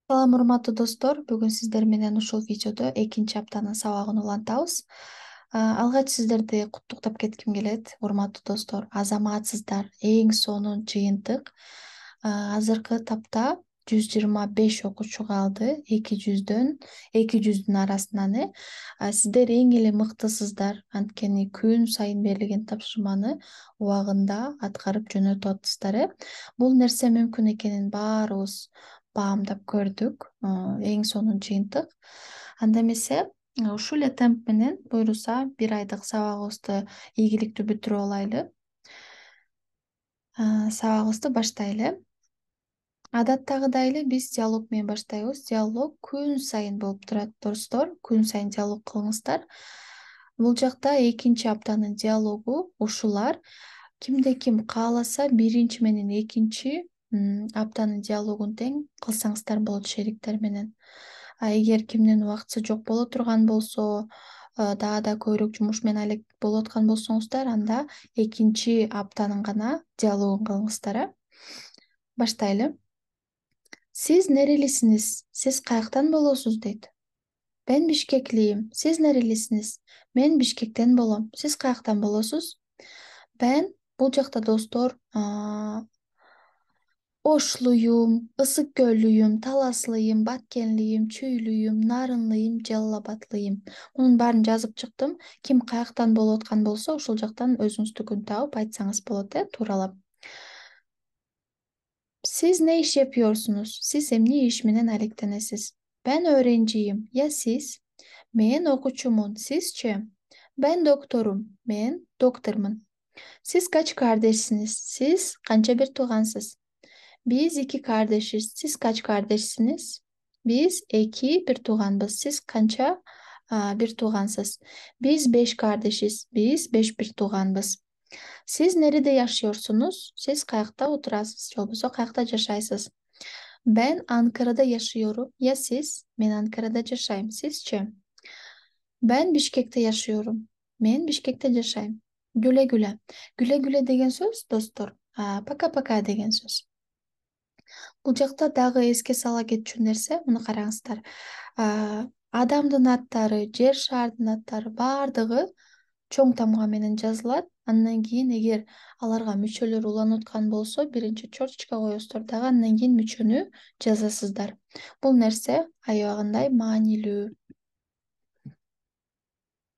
Салам, урматтуу достор. Бүгүн сиздер менен ушул видеодо экинчи аптанын сабагын улантабыз. Алгач сиздерди куттуктап кетким келет, урматтуу достор. Азаматсыздар. Эң сонун жыйынтык. Азыркы тапта 125 окуучу калды. 200 200-дүн арасынан. Сиздер эң эле мыктысыздар. Анткени күн сайын берилген тапшырманы убагында аткарып жөнөтүп атасыздар. Бул нерсе мүмкүн экенин баарыбыз баамдап көрдүк. Эң сонун жыйынтык. Анда эмесе ушул эле темп менен буйруса бир айдык сабагыбызды ийгиликтүү бүтүрүп алайлы. Сабагыбызды баштайлы. Адаттагыдай эле биз диалог менен баштайбыз. Диалог күн сайын болуп турат, достор. Күн сайын диалог кылыңыздар. Бул жакта экинчи аптанын диалогу ушулар. Кимде ким кааласа биринчи менен экинчи аптанын диалогун тең кылсаңыздар болот шериктер менен. Эгер кимдин убактысы жок боло турган болсо, дагы да көбүрөөк жумуш менен алек болуп аткан болсоңуздар, анда экинчи аптанын гана диалогун кылыңыздар. Баштайлы. Сиз нерелисиниз? Сиз каяктан болосуз дейт. Мен Бишкеклийим. Сиз нерелисиниз? Мен Бишкектен болом. Сиз каяктан болосуз? Ben бул жакта достор Ошлуюм, Ысык Көллүйүм, Таласлыйым, Баткенлийим, Чүйлүйүм, Нарынлыйым, Жалал Абадлыйым. Мунун баарын жазып чыктым. Ким каяктан болуп аткан болсо, ошол жактан өзүңүздүкүн таап айтсаңыз болот, тууралап. Siz ne iş yapıyorsunuz? Siz эмне иш менен алектенесиз? Ben öğrenciyim. Ya siz? Men окуучумун. Sizçe? Ben doktorum. Men doktorмун. Siz kaç kardeşsiniz? Siz kança bir tуугансыз? Biz iki kardeşiz. Siz kaç kardeşsiniz? Biz iki bir tууганбыз. Siz kança bir tуугансыз? Biz beş kardeşiz. Biz beş bir tууганбыз. Siz nerede yaşıyorsunuz? Siz kayakta oturasız. Жолбосо kayakta жашайсыз. Ben Ankara'da yaşıyorum. Ya siz? Men Ankara'da жашайм. Sizçe? Ben Bişkek'te yaşıyorum. Men Bişkek'te yaşayım. Güle güle. Güle güle деген сөз, достор. Пока пока деген сөз. Бул жакта дагы эске сала кетчү нерсе, муну караңыздар. Адамдын аттары, жер шаардын аттары баардыгы чоң тамга менен жазылат. Андан кийин эгер аларга мүчөлөр уланып аткан болсо, биринчи черточка коесуздар дагы, андан кийин мүчөнү жазасыздар. Бул нерсе аябагындай маанилүү.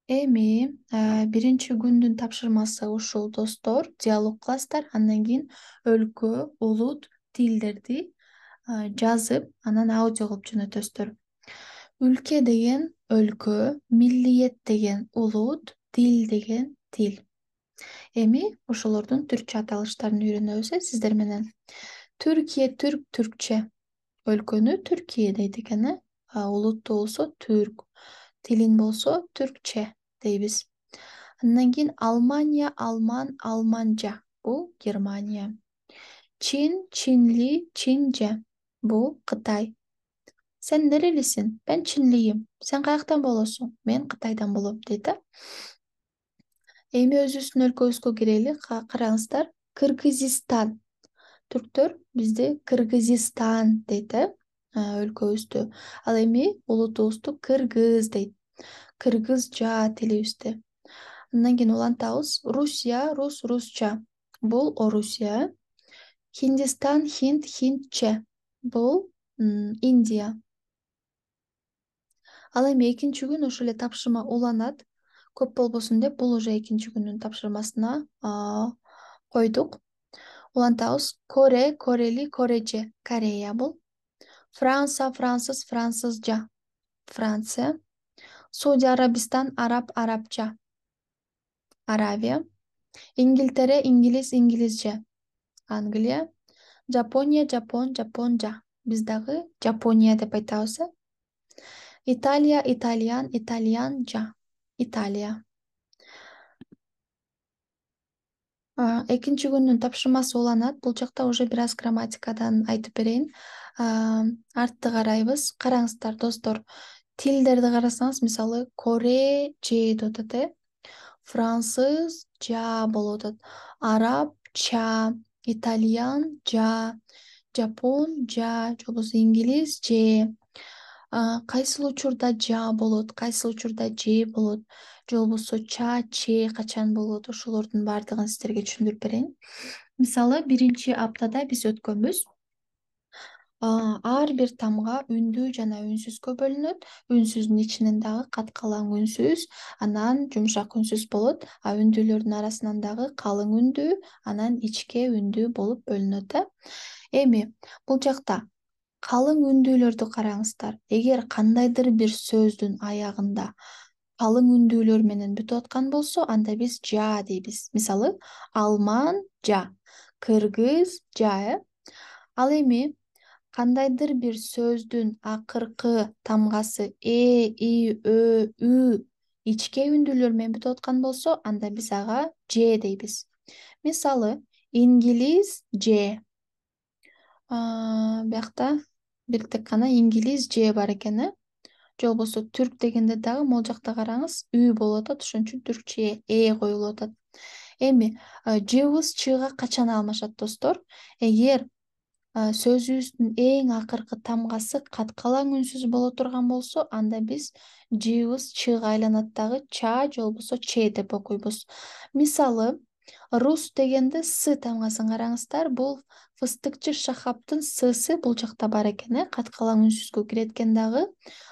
Эми биринчи күндүн тапшырмасы ушул, достор. Диалог кыласыздар, андан кийин өлкө, улут, тилдерди жазып, анан аудио кылып жөнөтөсүздөр. Ülke деген өлкө, миллиет деген улут, тил деген тил. Эми ошолордун түркчө аталыштарын үйрөнөбүз сиздер менен. Türkiye, Türk, Türkçe. Өлкөнү Türkiye дейт экен, улутту болсо түрк, тилин болсо түркче дейбиз. Андан кийин Almanya, Alman, Almanca. Бул Германия. Çin, Çinli, Çince. Bu Кытай. Sen nerelisin? Ben Çinliyim. Sen kayaktan bolosуң? Мен Кытайдан болом дейт. Эми өзүбүздүн өлкөбүзгө кирели. Караңыздар. Кыргызстан. Түрктөр бизди Кыргызстан дейт, өлкөбүздү. Ал эми улутубузду кыргыз дейт. Кыргызча тилибизди. Андан кийин улантабыз. Русия, рус, русча. Бул Орусия. Хиндистан, хинд, хиндче. Бул Индия. Ал эми экинчи күн ошол эле тапшырма уланат. Көп болбосун деп бул уже экинчи күндүн тапшырмасына койдук. Улантабыз. Коре, корели, корече. Корея бул. Франция, француз, французча. Франция. Судия Арабистан, араб, арабча. Аравия. İngiltere, İngiliz, İngilizce. Англия. Жапония, жапон, жапонча. Биз дагы Жапония деп айтабыз. Италия, итальян, итальянча. Италия. Экинчи күндүн тапшырмасы уланат. Бул жакта уже бир аз грамматикадан айтып берейин. Артты карайбыз. Караңыздар, достор. Тилдерди карасаңыз, мисалы, корече деп атат, французча болуп атат, арабча, итальянча, Жапон жа, же болбосо инглиз же. Кайсыл учурда жа болот, кайсыл учурда же болот, же болбосо ча, че качан болот, ошолордун баардыгын сиздерге түшүндүрүп берейин. Мисалы, биринчи аптада биз өткөнбүз. Ар бир тамга үндүү жана үнсүзгө бөлүнөт. Үнсүздүн ичинен дагы каткалаң үнсүз, анан жумшак үнсүз болот. Үндүүлөрдүн арасынан дагы калың үндүү, анан ичке үндүү болуп бөлүнөт. Эми бул жакта калың үндүүлөрдү караңыздар. Эгер кандайдыр бир сөздүн аягында калың үндүүлөр менен бүтүп аткан болсо, анда биз жа дейбиз. Мисалы, алман жа, кыргыз жа. Ал эми кандайдыр бир сөздүн акыркы тамгасы и, ү ичке үндүүлөр менен бүтүп аткан болсо, анда биз ага же дейбиз. Мисалы, инглиз же. Биякта бир тек гана инглиз же бар экен, же болбосо түрк дегенде дагы могул жакта караңыз, үй болуп атат, ошон үчүн түркчө коюлуп атат. Эми жыбыз чыга качан алмашат, достор? Эгер сөзүбүздүн эң акыркы тамгасы каткалаң үнсүз боло турган болсо, анда биз жыбыз чыга айланат дагы ча же болбосо че деп окуйбуз. Мисалы, рус дегенде с тамгасын караңыздар, бул фыстыкчы шахаптын сы бул жакта бар экен, каткалаң үнсүзгө кирет экен дагы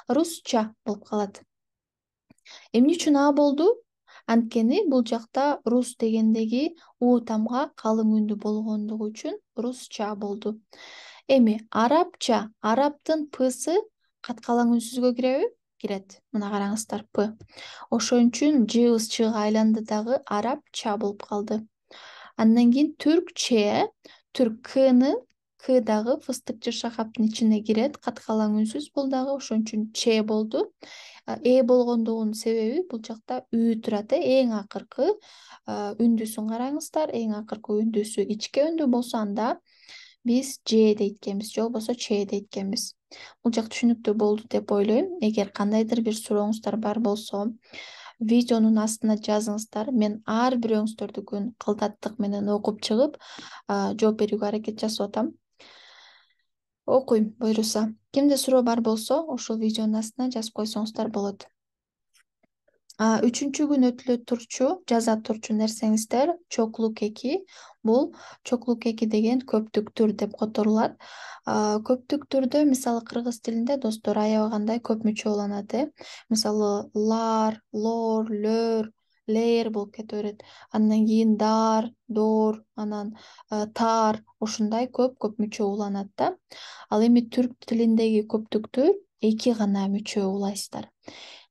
русча болуп калат. Эмне үчүн а болду? Анткени бул жакта рус дегендеги у тамга калың үндүү болгондугу үчүн русча болду. Эми арабча, араптын псы каткалаң үнсүзгө киреби? Кирет. Мына караңыздар, п. Ошон үчүн жыбыз чыга айланды дагы арабча болуп калды. Андан кийин түркче, түрк кны к дагы фыстыкчы шахаптын ичине кирет, каткалаң үнсүз, бул дагы ошон үчүн че болду. Болгондугунун себеби бул жакта үй турат, эң акыркы үндүүсүн караңыздар, эң акыркы үндүүсү ичке үндүү болсо, анда биз же дейткенбиз, же болбосо че дейткенбиз. Бул жак түшүнүктүү болду деп ойлойм. Эгер кандайдыр бир сурооңуздар бар болсо, видеонун астына жазыңыздар. Мен ар бирөөңүздөрдүкүн кылдаттык менен окуп чыгып, жооп берүүгө аракет жасап атам. Окуйм буйруса. Кимде суроо бар болсо, ошол видеонун астына жазып койсоңуздар болот. Үчүнчү күн өтүлө турчу, жаза турчу нерсеңиздер чоклук эки. Бул чоклук эки деген көптүк түр деп которулат. Көптүк түрдө, мисалы, кыргыз тилинде, достор, аябагандай көп мүчө уланат. Мисалы, лар, лор, лөр, лер болуп кете берет. Андан кийин дар, дор, анан тар, ушундай көп мүчө уланат да. Ал эми түрк тилиндеги көптүктүр эки гана мүчө улайсыздар.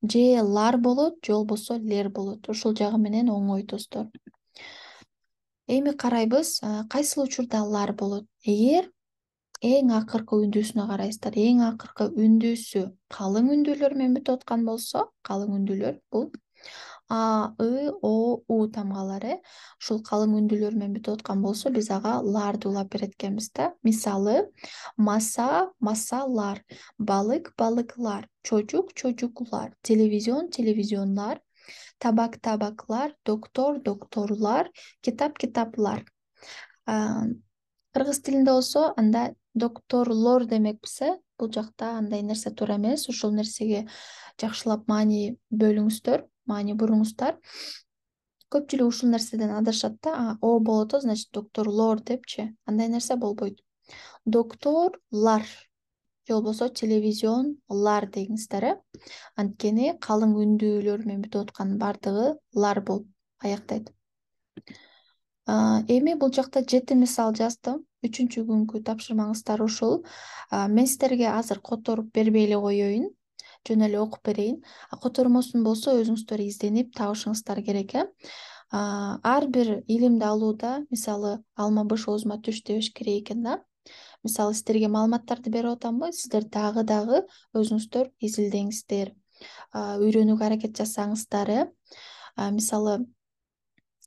Же лар болот, же болбосо лер болот. Ушул жагы менен оңой, достор. Эми карайбыз, кайсыл учурда лар болот. Эгер эң акыркы үндүүсүнө карайсыздар, эң акыркы үндүүсү калың үндүүлөр менен бүтүп аткан болсо, калың үндүүлөр бул а, о, у тамгалары. Ушул калың үндүүлөр менен бүтүп аткан болсо, биз ага ларды улап берет экенбиз да. Мисалы, маса, масалар, балык, балыклар, чочук, чочуклар, телевизион, телевизионлар, табак, табаклар, доктор, докторлар, китап, китаплар. Кыргыз тилинде болсо, анда докторлор демекпиз. Бул жакта андай нерсе туура эмес. Ушул нерсеге жакшылап маани бөлүңүздөр, маани буруңуздар. Көпчүлүк ушул нерседен адашат да. О болот, значит, докторлор депчи. Андай нерсе болбойт. Докторлар же болбосо телевизионлар деңиздер. Анткени калың үндүүлөр менен бүтүп аткан баардыгы лар болуп аяктайт. Эми бул жакта 7 мисал жаздым. 3-чү күнгү тапшырмаңыздар ушул. Мен сиздерге азыр которуп бербей эле коеюн. Жөн эле окуп берейин. Котормосун болсо өзүңүздөр изденип табышыңыздар керек. Ар бир илимди алууда, мисалы, алма быш оозума түш дебеш керек экен да. Мисалы, сиздерге маалыматтарды берип атамбы, сиздер дагы өзүңүздөр изилдеңиздер. Үйрөнүүгө аракет жасаңыздар. Мисалы,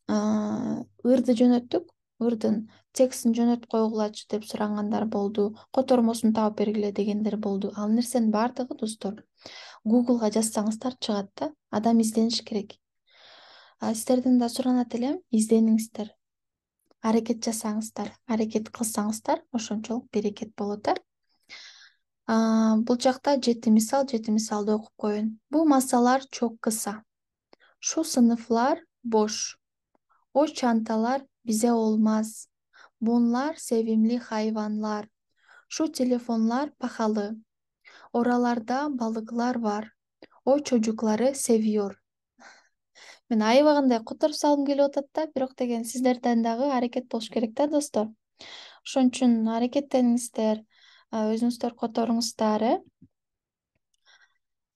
ырды жөнөттүк, ырдын текстин жөнөтүп койгулачы деп сурагандар болду, котормосун таап бергиле дегендер болду. Ал нерсенин баардыгы, достор, Google'га жазсаңыздар чыгат да. Адам издениш керек. Сиздерден да суранат элем, издениңиздер. Аракет жасаңыздар, аракет кылсаңыздар, ошончолук берекет болот. Бул жакта жети мисалды окуп коеюн. Бул массалар çok kısa. Şu sınıflar boş. O çantalar bize olmaz. Bunlar sevimli hayvanlar. Şu telefonlar pahalı. Oralarda balıklar var. O çocukları seviyor. Мен аябагандай которуп салгым келип атат да, бирок деген сиздерден дагы аракет болуш керек да, достор. Ошон үчүн аракеттениңиздер, өзүңүздөр которуңуздар,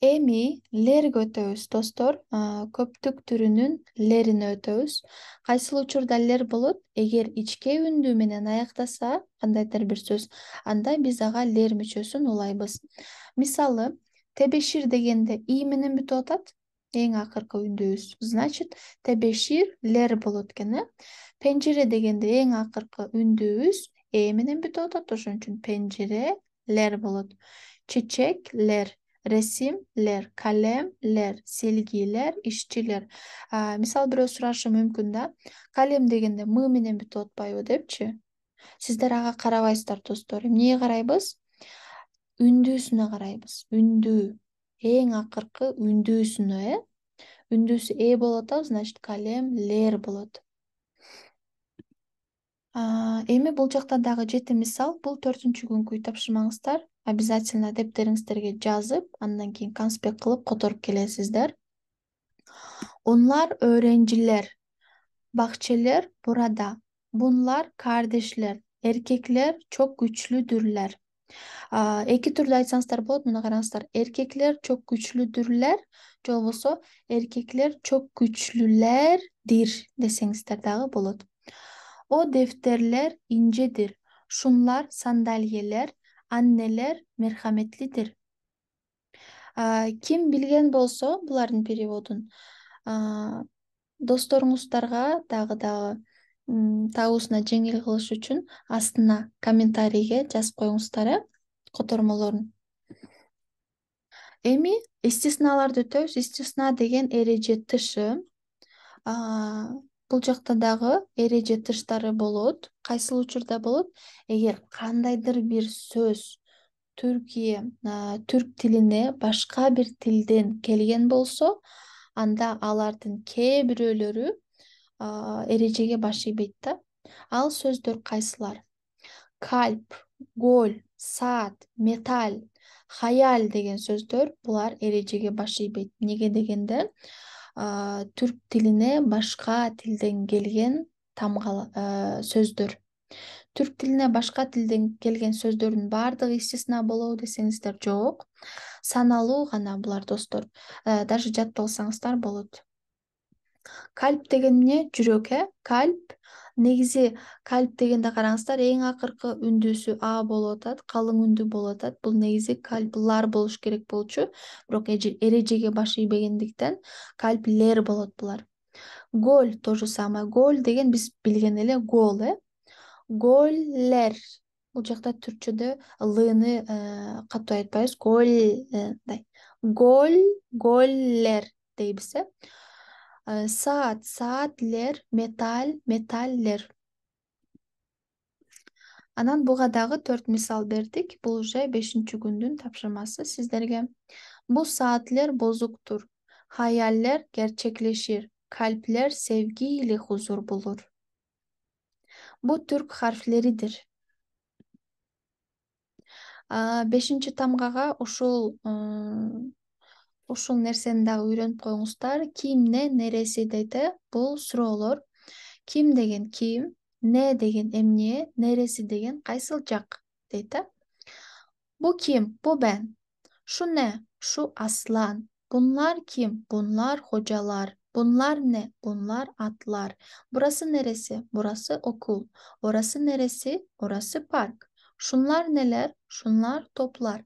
Эми лерге өтөбүз, достор. Көптүк түрүнүн лерине өтөбүз. Кайсыл учурда лер болот? Эгер ичке үндүү менен аяктаса, кандайдыр бир сөз, анда биз ага лер мүчөсүн улайбыз. Мисалы, тебешир дегенде и менен бүтүп атат, эң акыркы үндүүбүз. Значит, тебешир лер болот экен, Пенжере дегенде эң акыркы үндүүбүз э менен бүтүп атат, ошон үчүн пенжере лер болот. Çiçekler, resimler, kalemler, silgiler, işçiler. Мисал бирөө сурашы мүмкүн да. Калем дегенде м менен бүтүп атпайбы депчи. Сиздер ага карабайсыздар, достор. Эмнеге карайбыз? Үндүүсүнө карайбыз. Үндүү. Эң акыркы үндүүсүнө, Үндүүсү болот, значит калемлер болот. Эми бул жакта дагы 7 мисал. Бул 4-чү күнкү үй тапшырмаңыздар. Обязательно дептериңиздерге жазып, андан кийин конспект кылып которуп келесиздер. Onlar öğrenciler. Bahçeler burada. Bunlar kardeşler. Erkekler çok güçlüdürler. Эки түрдө айтсаңыздар болот. Мына караңыздар. Erkekler çok güçlüdürler. Же болбосо erkekler çok güçlülerdir десеңиздер дагы болот. O defterler incedir. Şunlar sandalyeler, anneler merhametlidir. Kim bilgen болсо, булардын переводун досторуңуздарга дагы табуусуна жеңил кылыш үчүн астына комментарийге жазып коюңуздар, котормолорун. Эми истисналарды өтөбүз. Истисна деген эреже тышы. Бул жакта дагы эреже тыштары болот. Кайсыл учурда болот? Эгер кандайдыр бир сөз түрк тилине башка бир тилден келген болсо, анда алардын кээ бирөөлөрү эрежеге баш ийбейт да. Ал сөздөр кайсылар? Кальп, гол, саат, металл, хаял деген сөздөр булар эрежеге баш ийбейт. Неге дегенде, түрк тилине башка тилден келген сөздөр. Түрк тилине башка тилден келген сөздөрдүн баардыгы истисна болобу десеңиздер, жок. Саналуу гана булар, достор. Даже жатпасаңыздар болот. Кальп деген эмне? Жүрөк, Кальп. Негизи кальп дегенде караңыздар, эң акыркы үндүүсү а болуп атат, калың үндүү болуп атат. Бул негизи кальплар болуш керек болчу, бирок эрежеге баш ийбегендиктен кальплер болот булар. Гол то же самое. Гол деген биз билген эле гол, Голлер. Бул жакта түркчөдө лыны катуу айтпайбыз. Голлер дейбиз, Saat, saatler, metal, metaller. Анан буга дагы 4 мисал бердик. Бул уже 5-чү күндүн тапшырмасы сиздерге. Bu saatler bozuktur. Hayaller gerçekleşir. Kalpler sevgiyle huzur bulur. Bu Türk harfleridir. 5-чи тамгага ушул нерсени дагы үйрөнүп коюңуздар. Ким, не, нереси дейт. Бул суроолор. Ким деген ким, не деген эмне, нереси деген кайсыл жак дейт. Бу ким? Бу ben. Şu ne? Şu aslan. Bunlar kim? Bunlar hocalar. Bunlar ne? Bunlar atlar. Burası neresi? Burası okul. Orası neresi? Orası park. Şunlar neler? Şunlar toplar.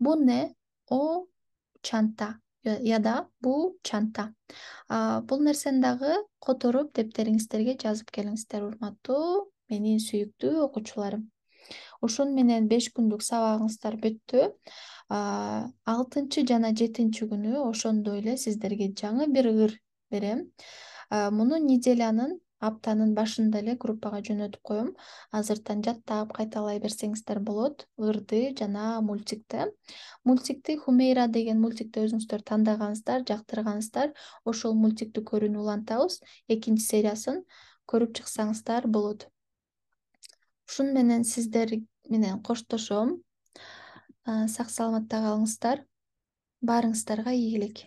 Bu ne? O çanta ya da bu çanta. Бул нерсени дагы которуп дептериңиздерге жазып келиңиздер, урматтуу менин сүйүктүү окуучуларым. Ушун менен 5 күндүк сабагыңыздар бүттү. 6 жана 7 күнү ошондой эле сиздерге жаңы бир ыр берем. Муну неделянын аптанын башында эле группага жөнөтүп коем. Азыртан жаттап кайталай берсеңиздер болот. Ырды жана мультикти. Мультикти Хумейра деген мультикти өзүңүздөр тандагансыздар, жактыргансыздар. Ошол мультикти көрүүнү улантабыз. Экинчи сериясын көрүп чыксаңыздар болот. Ушун менен сиздер менен коштошом. Сак саламатта калыңыздар. Баарыңыздарга ийгилик.